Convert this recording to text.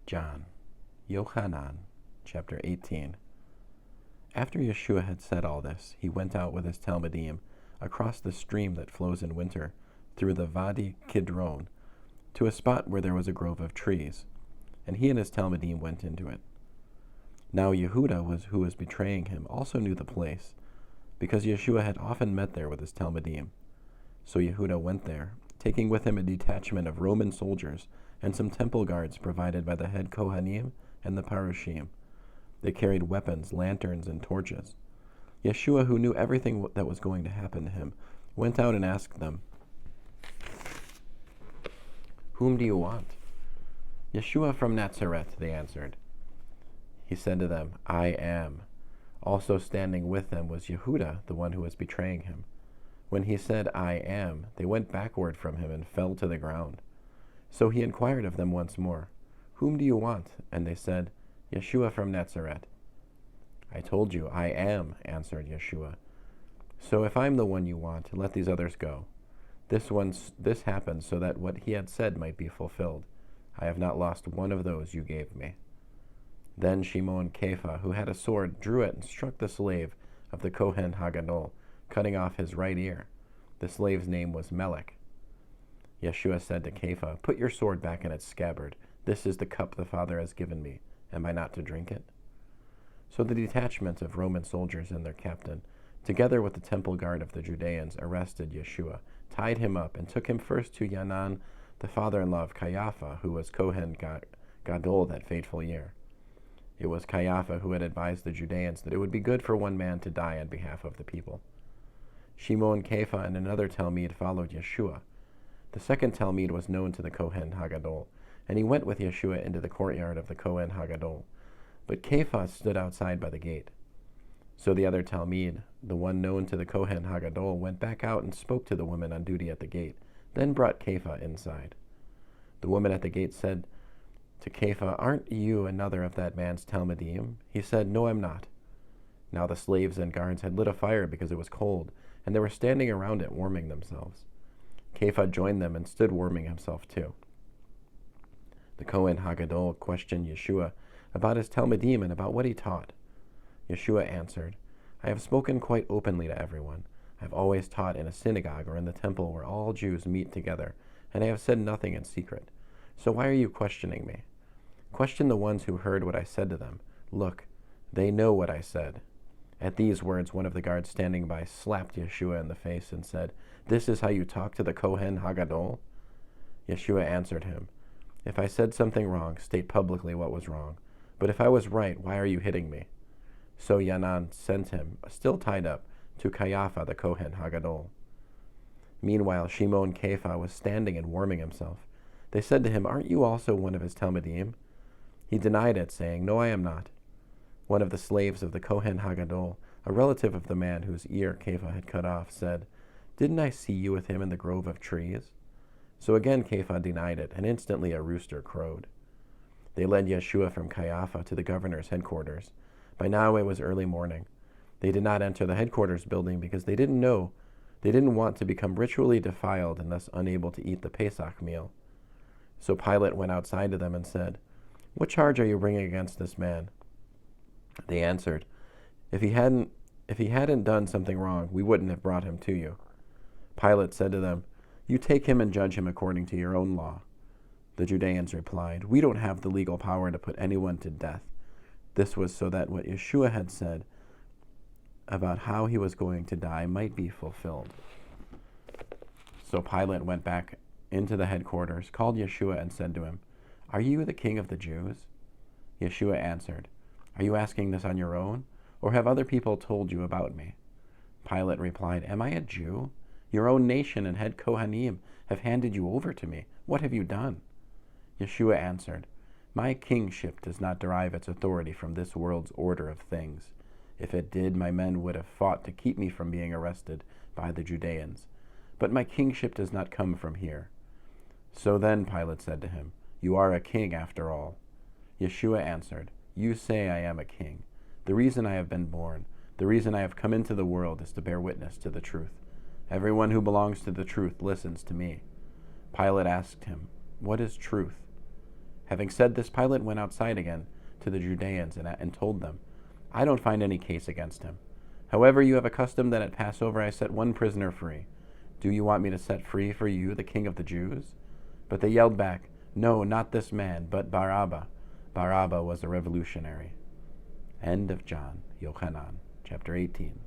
John, Yochanan, chapter 18. After Yeshua had said all this, he went out with his Talmidim across the stream that flows in winter through the Vadi Kidron to a spot where there was a grove of trees, and he and his Talmidim went into it. Now Yehuda, who was betraying him, also knew the place, because Yeshua had often met there with his Talmidim. So Yehuda went there, taking with him a detachment of Roman soldiers and some temple guards provided by the head Kohanim and the Parushim. They carried weapons, lanterns, and torches. Yeshua, who knew everything that was going to happen to him, went out and asked them, "Whom do you want?" "Yeshua from Nazareth," they answered. He said to them, "I am." Also standing with them was Yehuda, the one who was betraying him. When he said, "I am," they went backward from him and fell to the ground. So he inquired of them once more, "Whom do you want?" And they said, "Yeshua from Nazareth." "I told you, I am," answered Yeshua. "So if I'm the one you want, let these others go. This happened so that what he had said might be fulfilled. I have not lost one of those you gave me." Then Shimon Kepha, who had a sword, drew it and struck the slave of the Kohen Hagadol, cutting off his right ear. The slave's name was Melech. Yeshua said to Kepha, "Put your sword back in its scabbard. This is the cup the Father has given me. Am I not to drink it?" So the detachment of Roman soldiers and their captain, together with the temple guard of the Judeans, arrested Yeshua, tied him up, and took him first to Yochanan, the father-in-law of Caiaphas, who was Kohen Gadol that fateful year. It was Caiaphas who had advised the Judeans that it would be good for one man to die on behalf of the people. Shimon Kepha and another Talmid followed Yeshua. The second Talmid was known to the Kohen Hagadol, and he went with Yeshua into the courtyard of the Kohen Hagadol. But Kepha stood outside by the gate. So the other Talmid, the one known to the Kohen Hagadol, went back out and spoke to the woman on duty at the gate, then brought Kepha inside. The woman at the gate said to Kepha, "Aren't you another of that man's Talmidim?" He said, "No, I'm not." Now the slaves and guards had lit a fire because it was cold, and they were standing around it warming themselves. Kepha joined them and stood warming himself too. The Kohen Hagadol questioned Yeshua about his Talmidim and about what he taught. Yeshua answered, "I have spoken quite openly to everyone. I have always taught in a synagogue or in the temple where all Jews meet together, and I have said nothing in secret. So why are you questioning me? Question the ones who heard what I said to them. Look, they know what I said." At these words, one of the guards standing by slapped Yeshua in the face and said, "This is how you talk to the Kohen Hagadol?" Yeshua answered him, "If I said something wrong, state publicly what was wrong. But if I was right, why are you hitting me?" So Yochanan sent him, still tied up, to Caiaphas the Kohen Hagadol. Meanwhile, Shimon Kepha was standing and warming himself. They said to him, "Aren't you also one of his Talmidim?" He denied it, saying, "No, I am not." One of the slaves of the Kohen Hagadol, a relative of the man whose ear Kepha had cut off, said, "Didn't I see you with him in the grove of trees?" So again Kepha denied it, and instantly a rooster crowed. They led Yeshua from Caiaphas to the governor's headquarters. By now it was early morning. They did not enter the headquarters building because they didn't want to become ritually defiled and thus unable to eat the Pesach meal. So Pilate went outside to them and said, "What charge are you bringing against this man?" They answered, If he hadn't done something wrong, we wouldn't have brought him to you." Pilate said to them, "You take him and judge him according to your own law." The Judeans replied, "We don't have the legal power to put anyone to death." This was so that what Yeshua had said about how he was going to die might be fulfilled. So Pilate went back into the headquarters, called Yeshua, and said to him, "Are you the king of the Jews?" Yeshua answered, "Are you asking this on your own, or have other people told you about me?" Pilate replied, "Am I a Jew? Your own nation and head Kohanim have handed you over to me. What have you done?" Yeshua answered, "My kingship does not derive its authority from this world's order of things. If it did, my men would have fought to keep me from being arrested by the Judeans. But my kingship does not come from here." So then Pilate said to him, "You are a king after all." Yeshua answered, "You say I am a king. The reason I have been born, the reason I have come into the world is to bear witness to the truth. Everyone who belongs to the truth listens to me." Pilate asked him, "What is truth?" Having said this, Pilate went outside again to the Judeans and told them, I don't find any case against him. However, you have a custom that at Passover I set one prisoner free. Do you want me to set free for you the king of the Jews? But they yelled back, No, not this man, but Barabbas. Barabbas was a revolutionary. End of John, Yochanan, chapter 18.